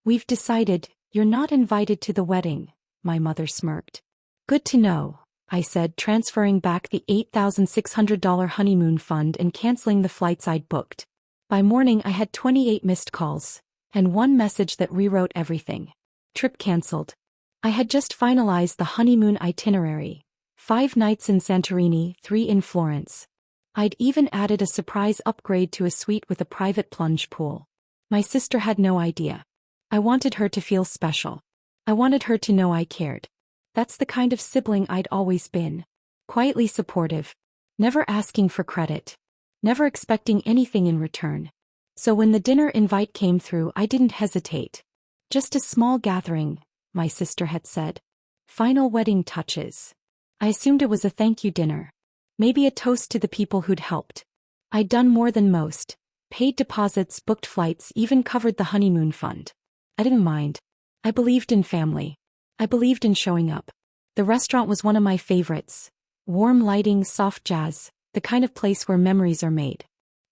"We've decided, you're not invited to the wedding," my mother smirked. "Good to know," I said, transferring back the $8,600 honeymoon fund and canceling the flights I'd booked. By morning I had 28 missed calls, and one message that rewrote everything. Trip cancelled. I had just finalized the honeymoon itinerary. 5 nights in Santorini, 3 in Florence. I'd even added a surprise upgrade to a suite with a private plunge pool. My sister had no idea. I wanted her to feel special. I wanted her to know I cared. That's the kind of sibling I'd always been. Quietly supportive. Never asking for credit. Never expecting anything in return. So when the dinner invite came through, I didn't hesitate. "Just a small gathering," my sister had said. "Final wedding touches." I assumed it was a thank you dinner. Maybe a toast to the people who'd helped. I'd done more than most. Paid deposits, booked flights, even covered the honeymoon fund. I didn't mind. I believed in family. I believed in showing up. The restaurant was one of my favorites. Warm lighting, soft jazz, the kind of place where memories are made.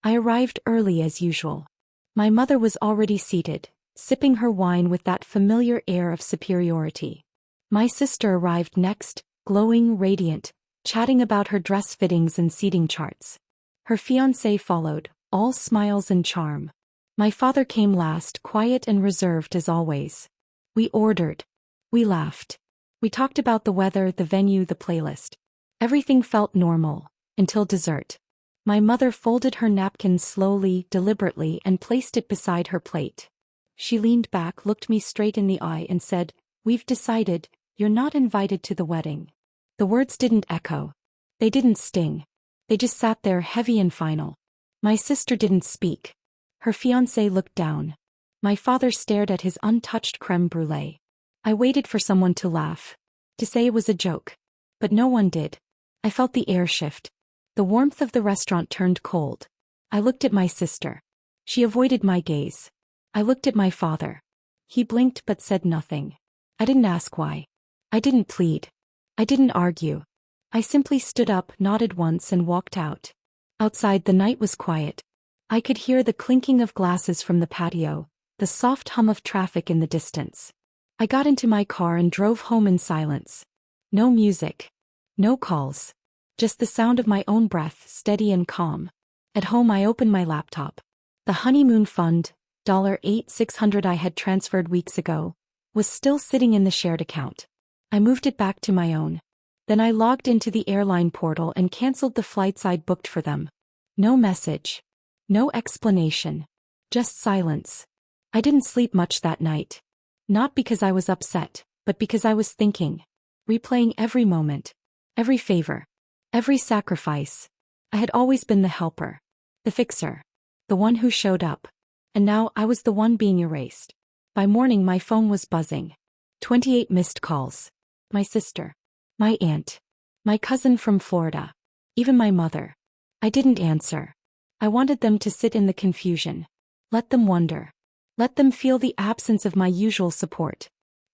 I arrived early as usual. My mother was already seated, sipping her wine with that familiar air of superiority. My sister arrived next, glowing, radiant, chatting about her dress fittings and seating charts. Her fiancé followed, all smiles and charm. My father came last, quiet and reserved as always. We ordered. We laughed. We talked about the weather, the venue, the playlist. Everything felt normal, until dessert. My mother folded her napkin slowly, deliberately, and placed it beside her plate. She leaned back, looked me straight in the eye, and said, "We've decided, you're not invited to the wedding." The words didn't echo. They didn't sting. They just sat there, heavy and final. My sister didn't speak. Her fiancé looked down. My father stared at his untouched crème brûlée. I waited for someone to laugh. To say it was a joke. But no one did. I felt the air shift. The warmth of the restaurant turned cold. I looked at my sister. She avoided my gaze. I looked at my father. He blinked but said nothing. I didn't ask why. I didn't plead. I didn't argue. I simply stood up, nodded once, and walked out. Outside the night was quiet. I could hear the clinking of glasses from the patio, the soft hum of traffic in the distance. I got into my car and drove home in silence. No music. No calls. Just the sound of my own breath, steady and calm. At home I opened my laptop. The honeymoon fund, $8,600 I had transferred weeks ago, was still sitting in the shared account. I moved it back to my own. Then I logged into the airline portal and canceled the flights I'd booked for them. No message. No explanation. Just silence. I didn't sleep much that night. Not because I was upset, but because I was thinking. Replaying every moment. Every favor. Every sacrifice. I had always been the helper. The fixer. The one who showed up. And now I was the one being erased. By morning my phone was buzzing. 28 missed calls. My sister. My aunt. My cousin from Florida. Even my mother. I didn't answer. I wanted them to sit in the confusion. Let them wonder. Let them feel the absence of my usual support.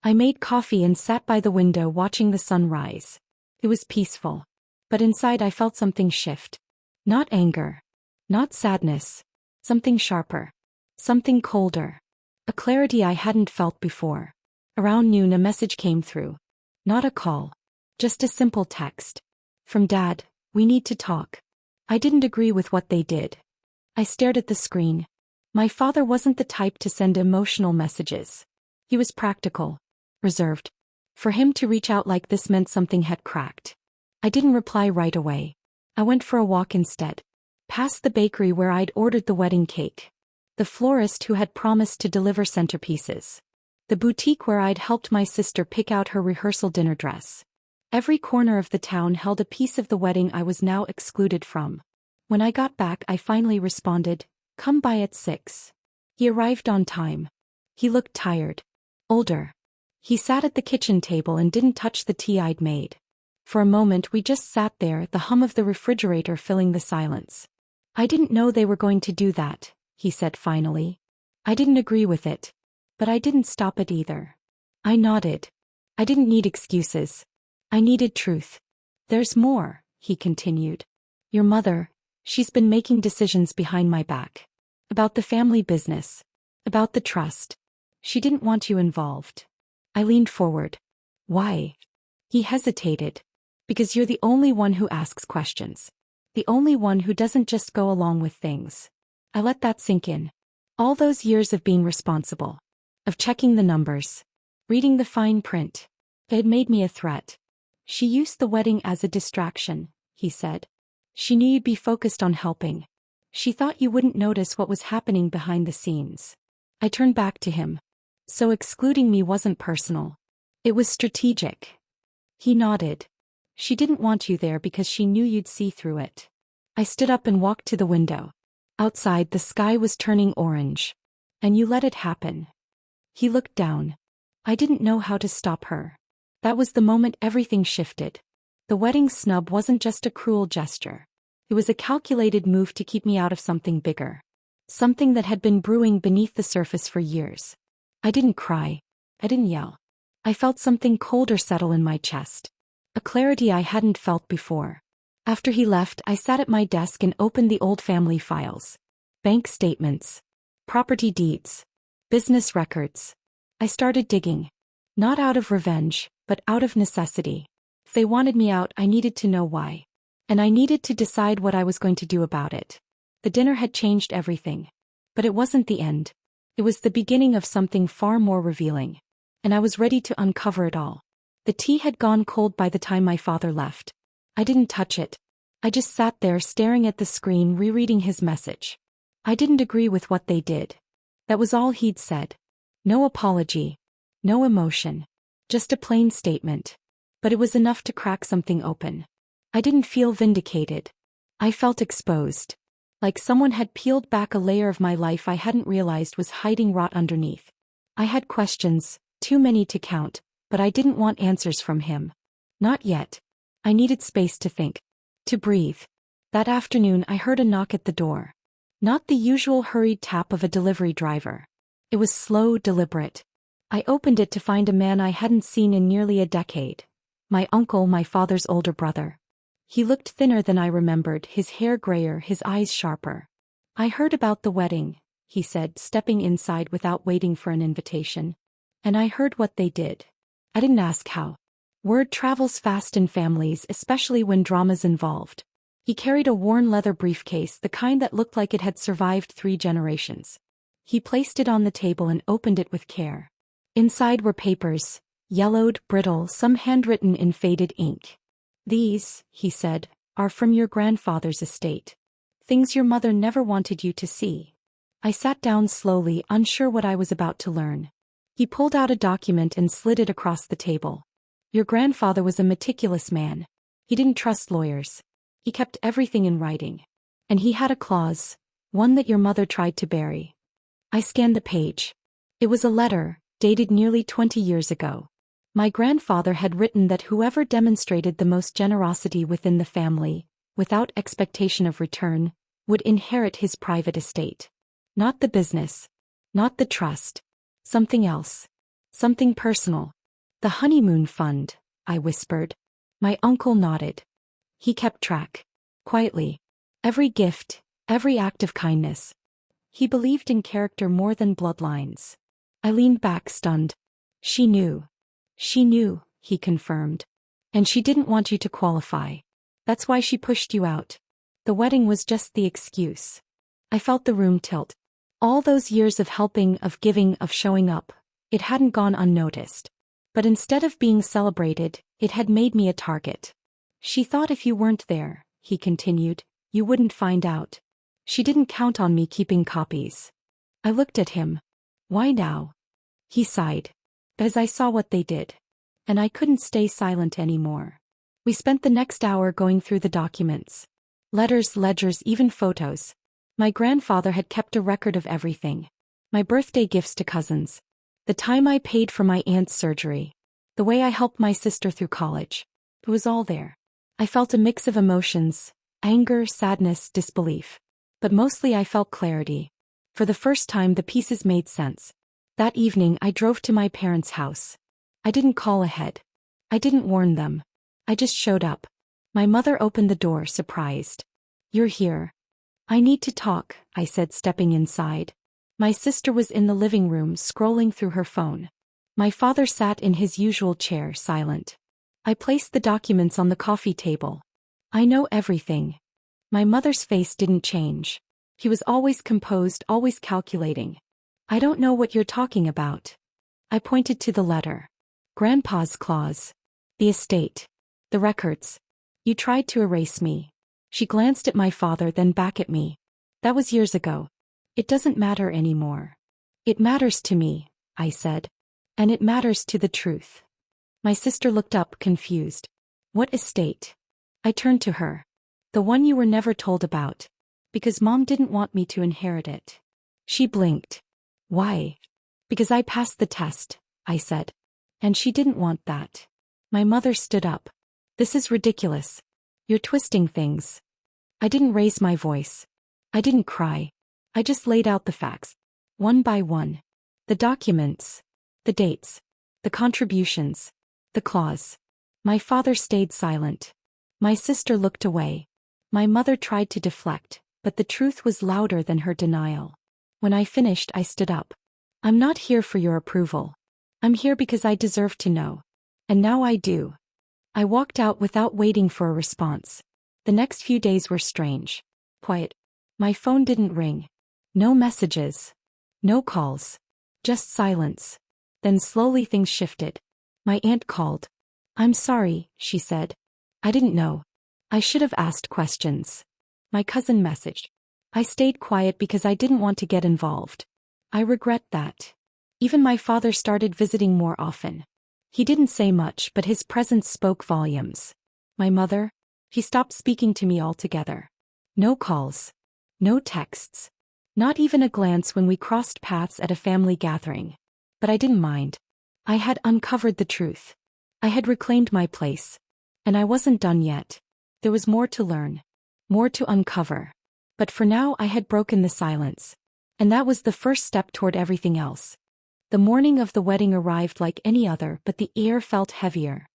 I made coffee and sat by the window watching the sun rise. It was peaceful. But inside I felt something shift. Not anger. Not sadness. Something sharper. Something colder. A clarity I hadn't felt before. Around noon a message came through. Not a call. Just a simple text. From Dad, "We need to talk." I didn't agree with what they did. I stared at the screen. My father wasn't the type to send emotional messages. He was practical. Reserved. For him to reach out like this meant something had cracked. I didn't reply right away. I went for a walk instead. Past the bakery where I'd ordered the wedding cake. The florist who had promised to deliver centerpieces. The boutique where I'd helped my sister pick out her rehearsal dinner dress. Every corner of the town held a piece of the wedding I was now excluded from. When I got back I finally responded, "Come by at 6. He arrived on time. He looked tired. Older. He sat at the kitchen table and didn't touch the tea I'd made. For a moment we just sat there, the hum of the refrigerator filling the silence. "I didn't know they were going to do that," he said finally. I didn't agree with it. But I didn't stop it either. I nodded. I didn't need excuses. I needed truth. "There's more," he continued. "Your mother, she's been making decisions behind my back. About the family business. About the trust. She didn't want you involved. I leaned forward. Why? He hesitated. Because you're the only one who asks questions. The only one who doesn't just go along with things. I let that sink in. All those years of being responsible. Of checking the numbers. Reading the fine print. It had made me a threat. She used the wedding as a distraction, he said. She knew you'd be focused on helping. She thought you wouldn't notice what was happening behind the scenes. I turned back to him. So excluding me wasn't personal. It was strategic. He nodded. She didn't want you there because she knew you'd see through it. I stood up and walked to the window. Outside, the sky was turning orange. And you let it happen. He looked down. I didn't know how to stop her. That was the moment everything shifted. The wedding snub wasn't just a cruel gesture. It was a calculated move to keep me out of something bigger. Something that had been brewing beneath the surface for years. I didn't cry. I didn't yell. I felt something colder settle in my chest. A clarity I hadn't felt before. After he left, I sat at my desk and opened the old family files. Bank statements. Property deeds. Business records. I started digging. Not out of revenge, but out of necessity. If they wanted me out, I needed to know why. And I needed to decide what I was going to do about it. The dinner had changed everything. But it wasn't the end. It was the beginning of something far more revealing. And I was ready to uncover it all. The tea had gone cold by the time my father left. I didn't touch it. I just sat there staring at the screen, rereading his message. I didn't agree with what they did. That was all he'd said. No apology. No emotion. Just a plain statement. But it was enough to crack something open. I didn't feel vindicated. I felt exposed. Like someone had peeled back a layer of my life I hadn't realized was hiding rot underneath. I had questions, too many to count, but I didn't want answers from him. Not yet. I needed space to think. To breathe. That afternoon I heard a knock at the door. Not the usual hurried tap of a delivery driver. It was slow, deliberate. I opened it to find a man I hadn't seen in nearly a decade. My uncle, my father's older brother. He looked thinner than I remembered, his hair grayer, his eyes sharper. I heard about the wedding, he said, stepping inside without waiting for an invitation. And I heard what they did. I didn't ask how. Word travels fast in families, especially when drama's involved. He carried a worn leather briefcase, the kind that looked like it had survived 3 generations. He placed it on the table and opened it with care. Inside were papers, yellowed, brittle, some handwritten in faded ink. These, he said, are from your grandfather's estate. Things your mother never wanted you to see. I sat down slowly, unsure what I was about to learn. He pulled out a document and slid it across the table. Your grandfather was a meticulous man. He didn't trust lawyers. He kept everything in writing. And he had a clause, one that your mother tried to bury. I scanned the page. It was a letter, dated nearly 20 years ago. My grandfather had written that whoever demonstrated the most generosity within the family, without expectation of return, would inherit his private estate. Not the business. Not the trust. Something else. Something personal. The honeymoon fund, I whispered. My uncle nodded. He kept track. Quietly. Every gift, every act of kindness. He believed in character more than bloodlines. I leaned back, stunned. She knew. She knew, he confirmed. And she didn't want you to qualify. That's why she pushed you out. The wedding was just the excuse. I felt the room tilt. All those years of helping, of giving, of showing up, it hadn't gone unnoticed. But instead of being celebrated, it had made me a target. She thought if you weren't there, he continued, you wouldn't find out. She didn't count on me keeping copies. I looked at him. Why now? He sighed. As I saw what they did. And I couldn't stay silent anymore. We spent the next hour going through the documents. Letters, ledgers, even photos. My grandfather had kept a record of everything. My birthday gifts to cousins. The time I paid for my aunt's surgery. The way I helped my sister through college. It was all there. I felt a mix of emotions, anger, sadness, disbelief. But mostly I felt clarity. For the first time the pieces made sense. That evening I drove to my parents' house. I didn't call ahead. I didn't warn them. I just showed up. My mother opened the door, surprised. You're here. I need to talk, I said, stepping inside. My sister was in the living room scrolling through her phone. My father sat in his usual chair, silent. I placed the documents on the coffee table. I know everything. My mother's face didn't change. He was always composed, always calculating. I don't know what you're talking about. I pointed to the letter. Grandpa's clause. The estate. The records. You tried to erase me. She glanced at my father, then back at me. That was years ago. It doesn't matter anymore. It matters to me, I said. And it matters to the truth. My sister looked up, confused. What estate? I turned to her. The one you were never told about. Because Mom didn't want me to inherit it. She blinked. Why? Because I passed the test, I said. And she didn't want that. My mother stood up. This is ridiculous. You're twisting things. I didn't raise my voice. I didn't cry. I just laid out the facts. One by one. The documents. The dates. The contributions. The clause. My father stayed silent. My sister looked away. My mother tried to deflect, but the truth was louder than her denial. When I finished, I stood up. I'm not here for your approval. I'm here because I deserve to know. And now I do. I walked out without waiting for a response. The next few days were strange. Quiet. My phone didn't ring. No messages. No calls. Just silence. Then slowly things shifted. My aunt called. I'm sorry, she said. I didn't know. I should have asked questions. My cousin messaged. I stayed quiet because I didn't want to get involved. I regret that. Even my father started visiting more often. He didn't say much, but his presence spoke volumes. My mother? He stopped speaking to me altogether. No calls. No texts. Not even a glance when we crossed paths at a family gathering. But I didn't mind. I had uncovered the truth. I had reclaimed my place. And I wasn't done yet. There was more to learn. More to uncover. But for now I had broken the silence. And that was the first step toward everything else. The morning of the wedding arrived like any other, but the air felt heavier.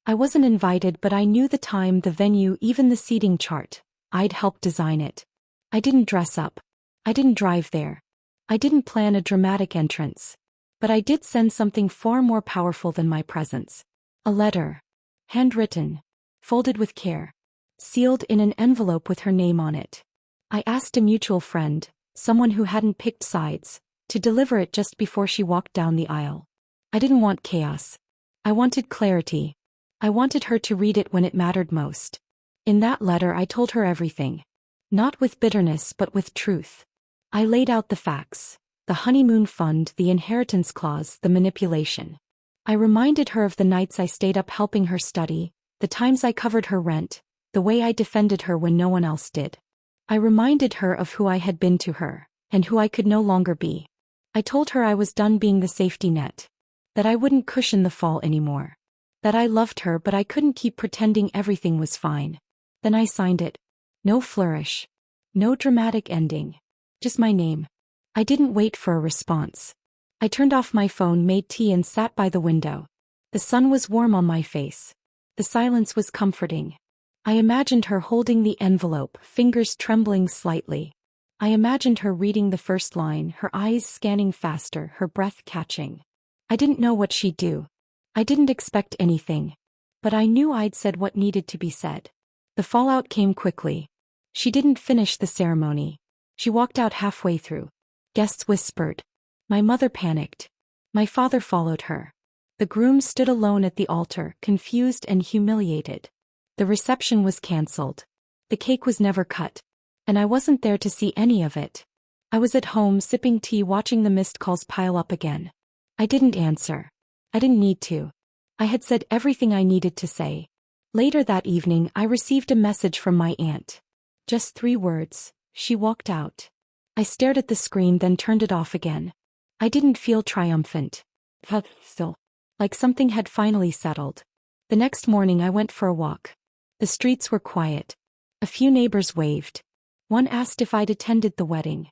I wasn't invited, but I knew the time, the venue, even the seating chart. I'd helped design it. I didn't dress up. I didn't drive there. I didn't plan a dramatic entrance. But I did send something far more powerful than my presence. A letter. Handwritten. Folded with care. Sealed in an envelope with her name on it. I asked a mutual friend, someone who hadn't picked sides, to deliver it just before she walked down the aisle. I didn't want chaos. I wanted clarity. I wanted her to read it when it mattered most. In that letter I told her everything. Not with bitterness but with truth. I laid out the facts. The honeymoon fund, the inheritance clause, the manipulation. I reminded her of the nights I stayed up helping her study, the times I covered her rent, the way I defended her when no one else did. I reminded her of who I had been to her, and who I could no longer be. I told her I was done being the safety net. That I wouldn't cushion the fall anymore. That I loved her but I couldn't keep pretending everything was fine. Then I signed it. No flourish. No dramatic ending. Just my name. I didn't wait for a response. I turned off my phone, made tea and sat by the window. The sun was warm on my face. The silence was comforting. I imagined her holding the envelope, fingers trembling slightly. I imagined her reading the first line, her eyes scanning faster, her breath catching. I didn't know what she'd do. I didn't expect anything. But I knew I'd said what needed to be said. The fallout came quickly. She didn't finish the ceremony. She walked out halfway through. Guests whispered. My mother panicked. My father followed her. The groom stood alone at the altar, confused and humiliated. The reception was cancelled. The cake was never cut. And I wasn't there to see any of it. I was at home sipping tea, watching the missed calls pile up again. I didn't answer. I didn't need to. I had said everything I needed to say. Later that evening I received a message from my aunt. Just 3 words. She walked out. I stared at the screen, then turned it off again. I didn't feel triumphant. Felt still. Like something had finally settled. The next morning I went for a walk. The streets were quiet. A few neighbors waved. One asked if I'd attended the wedding.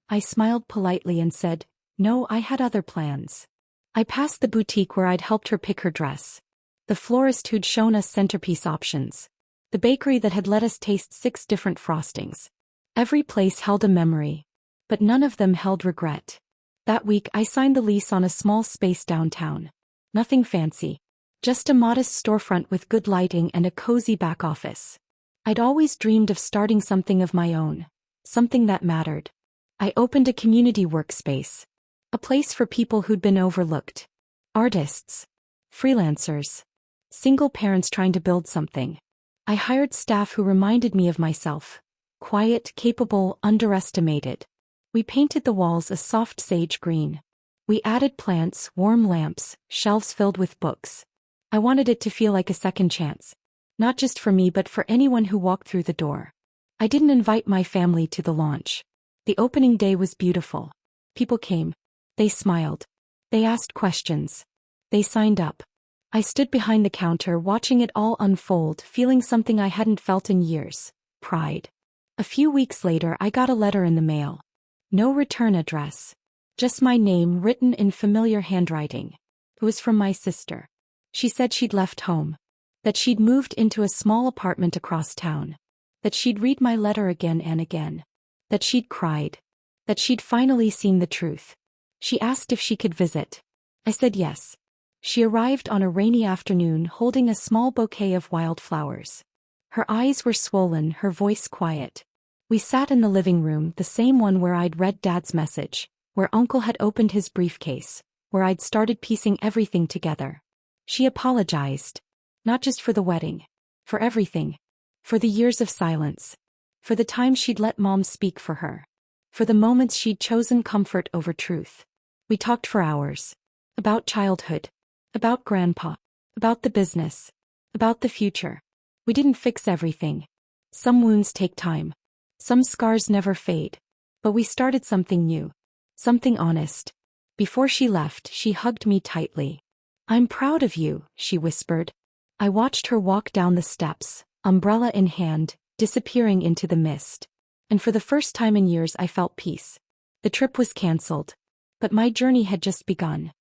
I smiled politely and said, no, I had other plans. I passed the boutique where I'd helped her pick her dress. The florist who'd shown us centerpiece options. The bakery that had let us taste 6 different frostings. Every place held a memory. But none of them held regret. That week I signed the lease on a small space downtown. Nothing fancy. Just a modest storefront with good lighting and a cozy back office. I'd always dreamed of starting something of my own. Something that mattered. I opened a community workspace. A place for people who'd been overlooked. Artists. Freelancers. Single parents trying to build something. I hired staff who reminded me of myself. Quiet, capable, underestimated. We painted the walls a soft sage green. We added plants, warm lamps, shelves filled with books. I wanted it to feel like a second chance. Not just for me but for anyone who walked through the door. I didn't invite my family to the launch. The opening day was beautiful. People came. They smiled. They asked questions. They signed up. I stood behind the counter watching it all unfold, feeling something I hadn't felt in years. Pride. A few weeks later I got a letter in the mail. No return address. Just my name written in familiar handwriting. It was from my sister. She said she'd left home. That she'd moved into a small apartment across town. That she'd read my letter again and again. That she'd cried. That she'd finally seen the truth. She asked if she could visit. I said yes. She arrived on a rainy afternoon holding a small bouquet of wildflowers. Her eyes were swollen, her voice quiet. We sat in the living room, the same one where I'd read Dad's message, where Uncle had opened his briefcase, where I'd started piecing everything together. She apologized. Not just for the wedding. For everything. For the years of silence. For the time she'd let Mom speak for her. For the moments she'd chosen comfort over truth. We talked for hours. About childhood. About Grandpa. About the business. About the future. We didn't fix everything. Some wounds take time. Some scars never fade. But we started something new. Something honest. Before she left, she hugged me tightly. "I'm proud of you," she whispered. I watched her walk down the steps, umbrella in hand, disappearing into the mist. And for the first time in years I felt peace. The trip was cancelled. But my journey had just begun.